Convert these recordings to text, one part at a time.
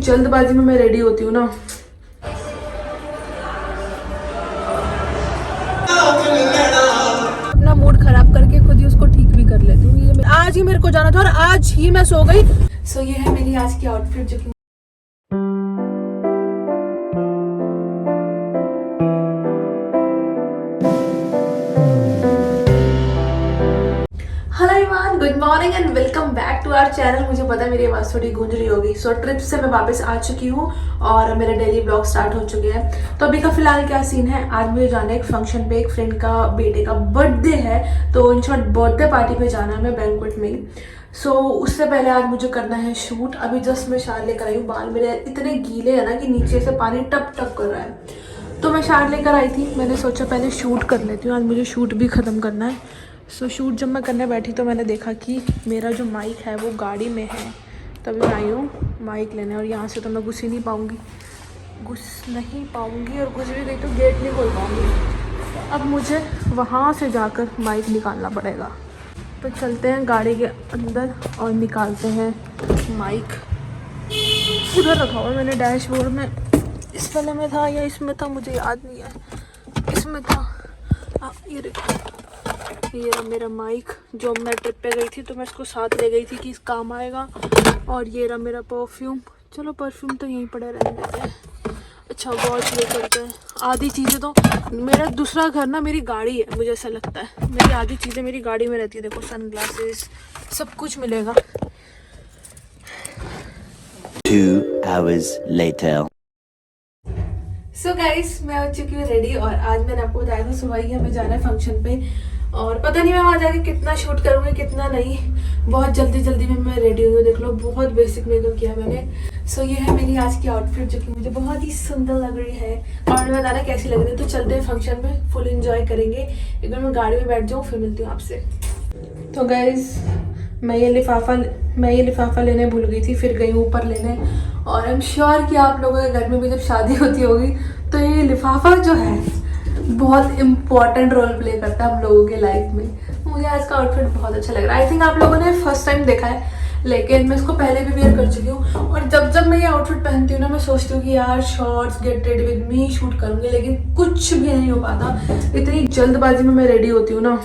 जल्दबाजी में मैं रेडी होती हूँ ना। अपना मूड खराब करके खुद ही उसको ठीक भी कर लेती हूँ। ये आज ही मेरे को जाना था और आज ही मैं सो गई। सो ये है मेरी आज की आउटफिट जो कि good morning and welcome back to our channel. मुझे पता है मेरी आवाज़ थोड़ी गूंज रही होगी। सो ट्रिप से मैं वापस आ चुकी हूँ और मेरे डेली ब्लॉग स्टार्ट हो चुके हैं। तो अभी का फिलहाल क्या सीन है, आज मुझे जाना है एक फंक्शन पे, एक फ्रेंड का बेटे का बर्थडे है। तो इन शॉर्ट बर्थडे पार्टी पे जाना है मैं बैंक्वेट में ही। सो उससे पहले आज मुझे करना है शूट। अभी जस्ट मैं शार लेकर आई हूँ। बाल मेरे इतने गीले हैं ना कि नीचे से पानी टप टप कर रहा है। तो मैं शार लेकर आई थी, मैंने सोचा पहले शूट कर लेती हूँ। आज मुझे शूट भी ख़त्म करना है। सो शूट जब मैं करने बैठी तो मैंने देखा कि मेरा जो माइक है वो गाड़ी में है। तभी मैं आई हूँ माइक लेने और यहाँ से तो मैं घुस ही नहीं पाऊँगी, और घुस भी गई तो गेट नहीं खोल पाऊँगी। अब मुझे वहाँ से जाकर माइक निकालना पड़ेगा। तो चलते हैं गाड़ी के अंदर और निकालते हैं माइक। उधर रखा हुआ मैंने डैशबोर्ड में, इस वाले में था या इसमें था मुझे याद नहीं है, इसमें था। ये रहा मेरा माइक जो मैं ट्रिप पे गई थी तो मैं इसको साथ ले गई थी कि इस काम आएगा। और ये रहा मेरा परफ्यूम। चलो परफ्यूम तो यहीं पड़े रहने देते हैं। अच्छा वॉच ले चलते हैं। आधी चीज़ें तो मेरा दूसरा घर ना मेरी गाड़ी है, मुझे ऐसा लगता है। मेरी आधी चीज़ें मेरी गाड़ी में रहती है। देखो सन ग्लासेस सब कुछ मिलेगा। 2 hours later. सो गाइस मैं हो चुकी हूँ रेडी और आज मैंने आपको बताया था सुबह ही हमें जाना है फंक्शन पे। और पता नहीं मैं वहाँ जाके कितना शूट करूँगी कितना नहीं। बहुत जल्दी में मैं रेडी हुई हूँ। देख लो बहुत बेसिक मेकअप किया मैंने। सो ये है मेरी आज की आउटफिट जो कि मुझे बहुत ही सुंदर लग रही है और मैं बताना कैसी लग रही है। तो चलते हैं फंक्शन में, फुल इंजॉय करेंगे। एक बार मैं गाड़ी में बैठ जाऊँ फिर मिलती हूँ आपसे। तो गाइस मैं ये लिफाफा लेने भूल गई थी, फिर गई ऊपर लेने। और आई एम श्योर कि आप लोगों के घर में भी जब शादी होती होगी तो ये लिफाफा जो है बहुत इम्पॉर्टेंट रोल प्ले करता है हम लोगों के लाइफ में। मुझे आज का आउटफिट बहुत अच्छा लग रहा है। आई थिंक आप लोगों ने फर्स्ट टाइम देखा है, लेकिन मैं इसको पहले भी वेयर कर चुकी हूँ। और जब मैं ये आउटफिट पहनती हूँ ना मैं सोचती हूँ कि यार shorts get ready with me shoot करूँगी, लेकिन कुछ भी नहीं हो पाता। इतनी जल्दबाजी में मैं रेडी होती हूँ ना,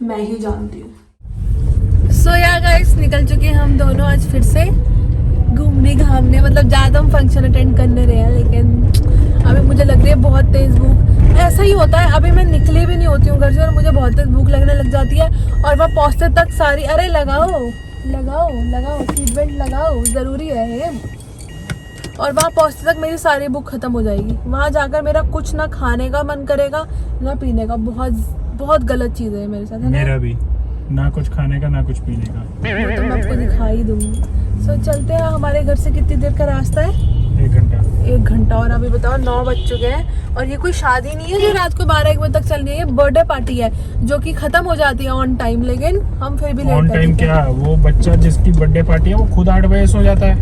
मैं ही जानती हूँ। सो या गाइस निकल चुके हैं हम दोनों आज फिर से घूमने घामने। मतलब ज़्यादा हम फंक्शन अटेंड करने रहे हैं, लेकिन अभी मुझे लग रही है बहुत तेज़ भूख। ऐसा ही होता है, अभी मैं निकली भी नहीं होती हूँ घर से और मुझे बहुत तेज़ भूख लगने लग जाती है। और वह पहुँचते तक सारी अरे लगाओ सीट बेल्ट लगाओ, ज़रूरी है ये। और वहाँ पहुँचते तक मेरी सारी भूख खत्म हो जाएगी। वहाँ जाकर मेरा कुछ ना खाने का मन करेगा ना पीने का। बहुत गलत चीज़ है मेरे साथ, है ना? मेरा भी ना कुछ खाने का ना कुछ पीने का। वो तो मैं आपको दिखा ही दूंगी। सो चलते हैं। हमारे घर से कितनी देर का रास्ता है? 1 घंटा। और अभी बताओ 9 बज चुके हैं। और ये कोई शादी नहीं है जो रात को 12-1 बजे तक चल रही है। ये बर्थडे पार्टी है जो कि खत्म हो जाती है ऑन टाइम, लेकिन हम फिर भी लेट ऑन टाइम क्या, वो बच्चा जिसकी बर्थडे पार्टी है वो खुद 8 बजे सो जाता है।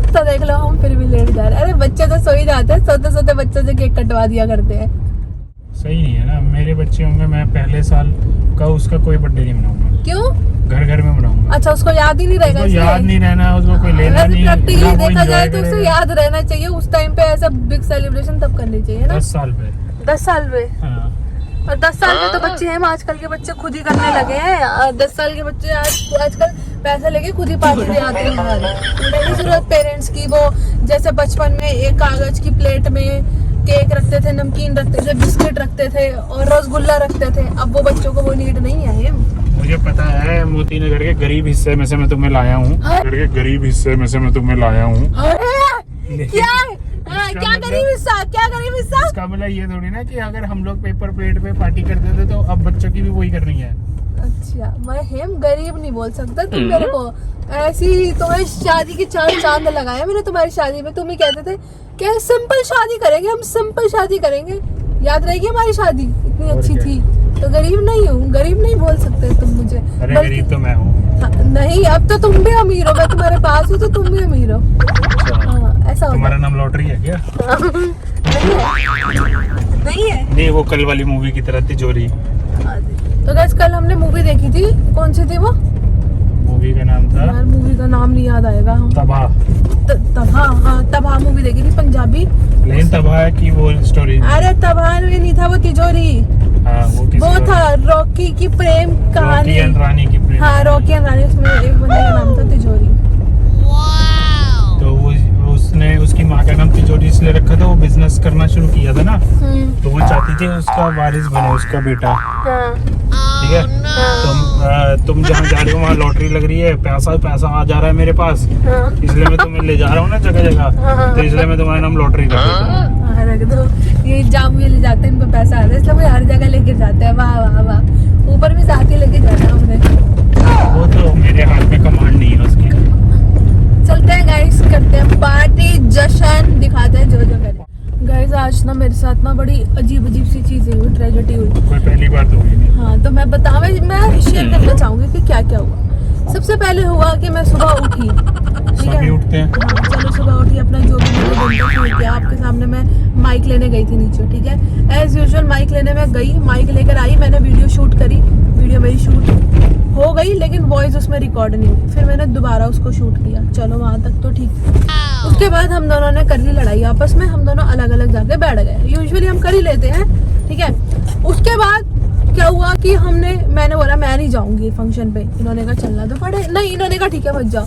तो देख लो हम फिर भी लेट जा रहे हैं। अरे बच्चे तो सो ही जाते हैं, सोते सोते बच्चों से केक कटवा दिया करते हैं। सही नहीं है ना, मेरे बच्चे होंगे मैं पहले साल का उसका कोई बर्थडे नहीं मनाऊंगा। क्यों? घर में मनाऊंगा। अच्छा उसको याद ही नहीं रहेगा? उसको याद नहीं रहना, उसको कोई लेना नहीं। प्रैक्टिकली देखा जाए तो उसे याद रहना चाहिए। उस टाइम पे ऐसा बिग सेलिब्रेशन तब करनी चाहिए ना। 10 साल पे 10 साल पे हाँ। और 10 साल के तो बच्चे हैं, आजकल के बच्चे खुद ही करने लगे हैं। 10 साल के बच्चे आजकल पैसा लेके खुद ही पार्टी दे आते हैं। नहीं जरूरत पेरेंट्स की। वो जैसे बचपन में एक कागज की प्लेट में केक रखते थे, नमकीन रखते थे, बिस्किट रखते थे और रसगुल्ला रखते थे। अब वो बच्चों को वो नीड नहीं है। मुझे पता है, मोती नगर के गरीब हिस्से में से मैं तुम्हें लाया हूँ। क्या गरीब हिस्सा? इसका मतलब ये थोड़ी ना कि अगर हम लोग पेपर प्लेट पे पार्टी करते थे तो अब बच्चों की भी वही करनी है। अच्छा मैं हम गरीब नहीं बोल सकता तुम मेरे को। ऐसी तुम्हारी शादी की चांद लगाया मैंने तुम्हारी शादी में। तुम ही कहते थे क्या सिंपल शादी करेंगे, हम सिंपल शादी करेंगे। याद रहेगी हमारी शादी इतनी अच्छी थी। तो गरीब नहीं बोल सकते तुम मुझे। अरे गरीब तो मैं हूँ। हाँ, नहीं अब तो तुम भी अमीर हो। मैं तुम्हारे पास हूँ तो तुम भी अमीर हो। हाँ, ऐसा तुम्हारा नाम लॉटरी है क्या? नहीं है। नहीं वो कल वाली मूवी की तरह तिजोरी। तो गाइस कल हमने मूवी देखी थी, कौन सी थी वो? मूवी का नाम था यार मूवी का नाम नहीं याद आएगा। तबाह। तबाह, हाँ तबाह मूवी देखी थी पंजाबी। लेकिन तबाह की वो स्टोरी। अरे तबाह में नहीं था, वो तिजोरी। हाँ वो था रॉकी की प्रेम कहानी। रॉकी एंड रानी की प्रेम। हाँ रॉकी एंड रानी, उसमें एक बंदे का नाम था तिजोरी। तो उसने उसकी माँ का नाम तिजोरी इसलिए रखा था, वो बिजनेस करना शुरू किया था ना, तो वो चाहती थी उसका वारिस बने, उसका बेटा। हाँ। ठीक है, तुम जहाँ जा रही हो वहाँ लॉटरी लग रही है, पैसा पैसा आ जा रहा है मेरे पास, हाँ। इसलिए मैं तुम्हें ले जा रहा हूँ ना जगह जगह, तो इसलिए मैं तुम्हारा नाम लॉटरी रख देता हूँ। हाँ, रख दो। ये जाम ये ले जाते हैं, इनको पैसा आता है इसलिए वो हर जगह लेके जाते हैं। वाह वाह वाह, ऊपर भी साथ ही लेके जाना है हमने। वो तो मेरे हाथ में कमांड नहीं है उसकी। चलते हैं गाइस, करते हैं पार्टी, जश्न दिखाते हैं जो जो करें। गाइस आज ना मेरे साथ ना बड़ी अजीब अजीब सी चीजें हुई, ट्रेजेडी हुई। कोई पहली बार तो हुई नहीं। हाँ तो मैं शेयर करना चाहूंगी कि क्या क्या हुआ। सबसे पहले हुआ कि मैं सुबह उठी, ठीक है, सभी उठते हैं। हाँ, चलो सुबह उठी, अपना जो भी मैंने दिन का शुरू किया आपके सामने। मैं माइक लेने गई थी नीचे, ठीक है, एज यूजुअल माइक लेने में गई, माइक लेकर आई, मैंने वीडियो शूट करी, वीडियो मेरी शूट हो गई लेकिन वॉइस उसमें रिकॉर्ड नहीं हुई। फिर मैंने दोबारा उसको शूट किया, चलो वहाँ तक तो ठीक। उसके बाद हम दोनों ने कर ली लड़ाई आपस में, हम दोनों अलग अलग जाके बैठ गए। यूजुअली हम कर ही लेते हैं, ठीक है। उसके बाद क्या हुआ कि मैंने बोला मैं नहीं जाऊंगी फंक्शन पे, इन्होंने कहा चलना तो पड़े, नहीं इन्होंने कहा ठीक है मत जाओ।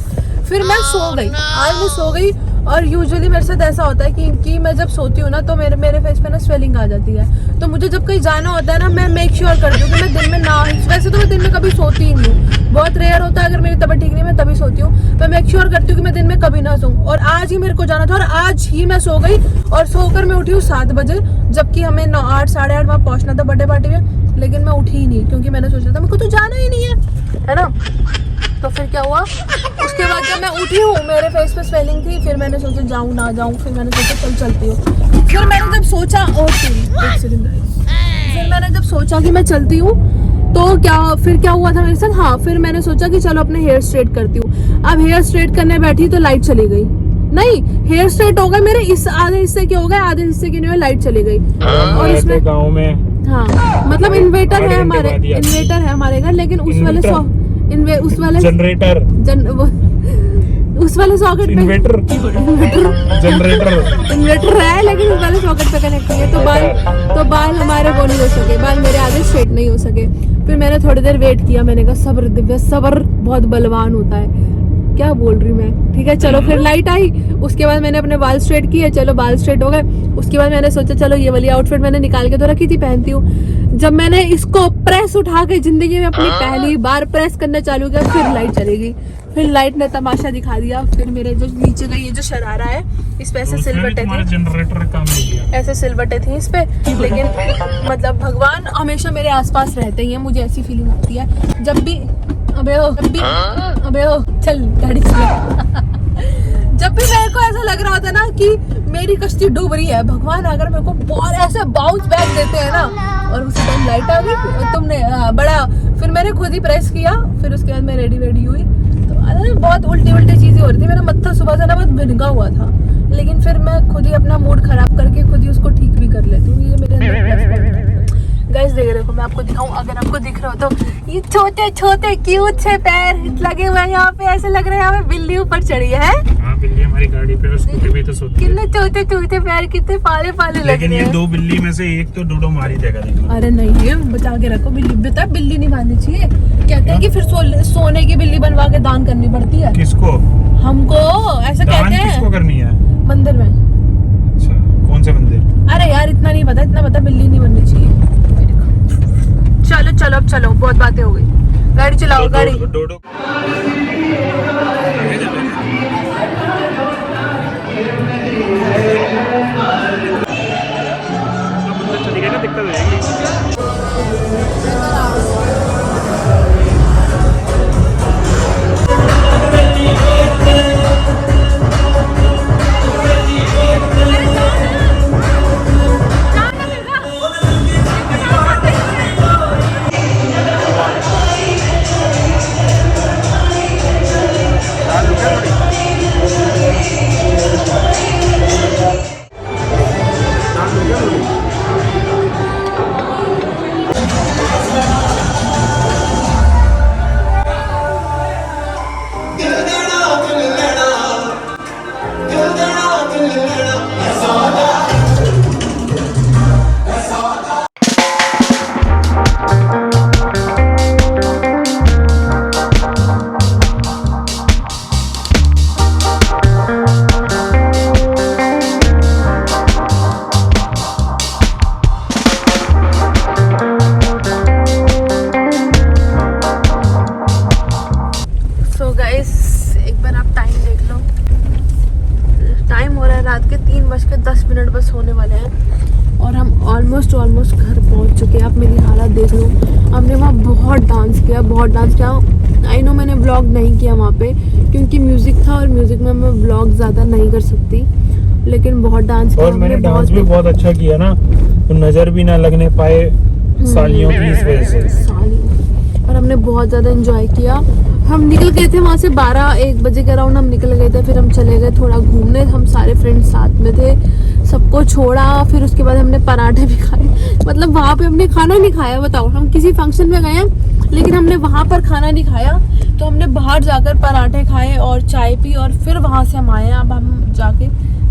फिर मैं सो गई, आज मैं सो गई। और यूजुअली मेरे साथ ऐसा होता है कि मैं जब सोती हूँ ना तो मेरे फेस पे ना स्वेलिंग आ जाती है। तो मुझे जब कहीं जाना होता है ना, मैं मेक श्योर करती हूँ कि मैं दिन में ना, वैसे तो मैं दिन में कभी सोती ही नहीं हूँ, बहुत रेयर होता है, अगर मेरी तबीयत ठीक नहीं मैं तभी सोती हूँ। मैं मेक श्योर करती हूँ कि मैं दिन में कभी ना सोऊं। और आज ही मेरे को जाना था और आज ही मैं सो गई, और सोकर मैं उठी हूँ 7 बजे, जबकि हमें 8 साढ़े 8 वहाँ पहुँचना था बर्थडे पार्टी में। लेकिन मैं उठी ही नहीं क्योंकि मैंने सोचा था मेरे को तो जाना ही नहीं है ना। तो फिर क्या हुआ, उसके बाद जब मैं उठी हूँ मेरे फेस पे स्वेलिंग थी, फिर मैंने सोचा जाऊँ ना जाऊँ, फिर मैंने सोचा चलती हूँ। फिर मैंने जब सोचा फिर मैंने जब सोचा कि मैं चलती हूँ तो फिर क्या हुआ था मेरे साथ। हाँ फिर मैंने सोचा कि चलो अपने हेयर स्ट्रेट करती हूँ। अब हेयर स्ट्रेट करने बैठी तो लाइट चली गई, नहीं हेयर स्ट्रेट हो गए मेरे, इस आधे हिस्से के हो गए, आधे हिस्से की नहीं, लाइट चली गई। और इसमें गाँव में हाँ मतलब इन्वर्टर है हमारे घर, लेकिन उस वाले जनरेटर उस वाले सॉकेट पे इन्वर्टर है, लेकिन उस वाले सॉकेट पे कनेक्ट नहीं है। तो बाल हमारे वो नहीं हो सके, बाल मेरे आधे स्ट्रेट नहीं हो सके। फिर मैंने थोड़ी देर वेट किया, मैंने कहा सब्र दिव्या, सब्र बहुत बलवान होता है, क्या बोल रही मैं, ठीक है। चलो फिर लाइट आई, उसके बाद मैंने अपने बाल स्ट्रेट किए, चलो बाल स्ट्रेट हो गए। उसके बाद मैंने सोचा चलो ये वाली आउटफिट मैंने निकाल के तो रखी थी, पहनती हूँ। जब मैंने इसको प्रेस उठा के जिंदगी में अपनी पहली बार प्रेस करना चालू किया, फिर लाइट चली गई। फिर लाइट ने तमाशा दिखा दिया। फिर मेरे जो नीचे का ये जो शरारा है इस पे ऐसे सिलवटें थी, जनरेटर काम नहीं किया, ऐसे सिलवटें थी इस पे, लेकिन मतलब भगवान हमेशा मेरे आसपास रहते ही हैं, मुझे ऐसी फीलिंग होती है जब भी अबे ओ चल गाड़ी चला। जब भी मेरे को ऐसा लग रहा होता है ना कि मेरी कश्ती डूब रही है, भगवान अगर मेरे को बहुत ऐसे बाउंस बैक देते हैं ना, और उसी टाइम लाइट आ गई, तुमने बड़ा, फिर मैंने खुद ही प्रेस किया। फिर उसके बाद मैं रेडी हुई, तो बहुत उल्टी चीजें हो रही थी, मेरा मत्था सुबह से ना बहुत भिनगा हुआ था, लेकिन फिर मैं खुद ही अपना मूड खराब करके खुद ही उसको ठीक भी कर लेती हूँ। ये मेरे अंदर गाइस देख रहे हो, मैं आपको दिखाऊं, अगर आपको दिख रहा हो तो ये छोटे छोटे क्यूट से पैर लगे हुए हैं यहाँ पे, ऐसे लग रहा है यहाँ पे बिल्ली ऊपर चढ़ी है। हाँ बिल्ली हमारी गाड़ी पे और स्कूटी पे तो सोती है। कितने छोटे छोटे पैर, कितने पाले पाले लगे हैं। लेकिन ये 2 बिल्ली में से एक तो डूडो मारी देगा, देखो। अरे नहीं ये बचा के रखो, बिल्ली बता, बिल्ली नहीं बांधनी चाहिए, कहते हैं कि फिर सोने की बिल्ली बनवा के दान करनी पड़ती है। किसको? हमको ऐसा कहते हैं। किसको करनी है? मंदिर में। अच्छा कौन से मंदिर? अरे यार इतना नहीं पता, इतना पता बिल्ली नहीं बननी चाहिए। चलो अब चलो, बहुत बातें हो गई, गाड़ी चलाओ गाड़ी। डोडो चली गई ना, दिक्कत हो जाएगी। रात के 3:10 बस होने वाले हैं और हम ऑलमोस्ट घर पहुंच चुके हैं। अब मेरी हालत देख लो। हमने वहाँ बहुत डांस किया। आई नो मैंने व्लॉग नहीं किया वहाँ पे क्योंकि म्यूज़िक था और म्यूज़िक में मैं व्लॉग ज़्यादा नहीं कर सकती, लेकिन बहुत डांस किया। और मैंने डांस भी बहुत अच्छा किया ना, तो नज़र भी ना लगने पाए सालियों की इस वजह से। और हमने बहुत ज़्यादा एंजॉय किया। हम निकल गए थे वहाँ से 12-1 बजे के अराउंड हम निकल गए थे। फिर हम चले गए थोड़ा घूमने, हम सारे फ्रेंड्स साथ में थे, सबको छोड़ा। फिर उसके बाद हमने पराठे भी खाए। मतलब वहाँ पे हमने खाना नहीं खाया। बताओ, हम किसी फंक्शन में गए हैं लेकिन हमने वहाँ पर खाना नहीं खाया, तो हमने बाहर जाकर पराठे खाए और चाय पी और फिर वहाँ से हम आए। अब हम जाके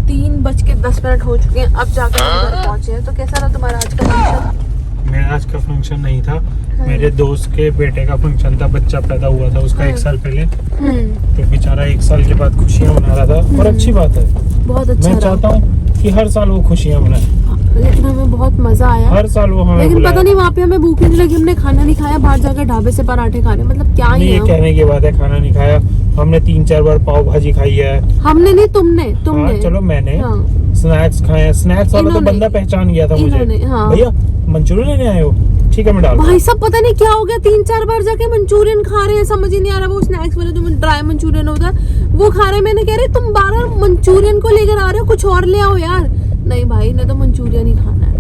3:10 हो चुके हैं, अब जाकर हम घर पहुँचे हैं। तो कैसा रहा तुम्हारा आज का फंक्शन? मेरा आज का फंक्शन नहीं था, मेरे दोस्त के बेटे का फंक्शन था। बच्चा पैदा हुआ था उसका 1 साल पहले, तो बेचारा 1 साल के बाद खुशियाँ मना रहा था। और अच्छी बात है, बहुत अच्छा। मैं चाहता हूँ कि हर साल वो खुशियाँ मनाए। लेकिन हमें बहुत मजा आया हर साल वो हमें लेकिन बुलाए। पता नहीं वहाँ पे हमें भूख नहीं लगी, हमने खाना नहीं खाया, बाहर जाकर ढाबे से पराठे खाने। मतलब क्या ही ये है। कहने की बात है, खाना नहीं खाया। हमने 3-4 बार पाव भाजी खाई है। हमने नहीं, तुमने हाँ, चलो मैंने हाँ। स्नैक्स खाए हैं। स्नैक्स वाला तो इन्होंने- बंदा पहचान गया था मुझे। इन्होंने, हाँ। भैया मंचूरियन लेने आए हो? ठीक है मैं डाल भाई सब पता नहीं क्या हो गया, 3-4 बार जाके मंचूरियन खा रहे हैं, समझ ही नहीं आ रहा। वो स्नैक्स वाले जो ड्राई मंचूरियन होता है वो खा रहे हैं। मैंने कह रही तुम 12 मंचूरियन को लेकर आ रहे हो, कुछ और ले आओ यार। नहीं भाई, ने तो मंचूरियन ही खाना है।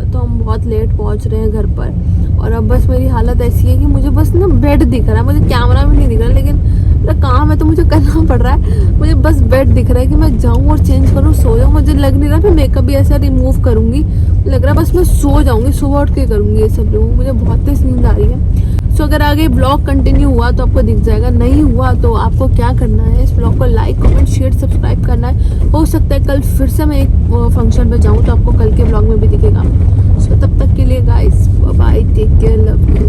तो हम बहुत लेट पहुंच रहे हैं घर पर और अब बस मेरी हालत ऐसी है कि मुझे बस ना बेड दिख रहा है, मुझे कैमरा भी नहीं दिख रहा, लेकिन मेरा काम है तो मुझे करना पड़ रहा है। मुझे बस बेड दिख रहा है कि मैं जाऊं और चेंज करूं, सो जाऊं। मुझे लग नहीं रहा मैं मेकअप भी ऐसा रिमूव करूंगी, लग रहा है बस मैं सो जाऊंगी, सुबह उठ के करूंगी ये सब लोग। मुझे बहुत तेज नींद आ रही है। सो अगर आगे ब्लॉग कंटिन्यू हुआ तो आपको दिख जाएगा, नहीं हुआ तो आपको क्या करना है, इस ब्लॉग को लाइक कमेंट शेयर सब्सक्राइब करना है। हो सकता है कल फिर से मैं एक फंक्शन पे जाऊं तो आपको कल के ब्लॉग में भी दिखेगा। सो तब तक के लिए guys bye, take care, love you.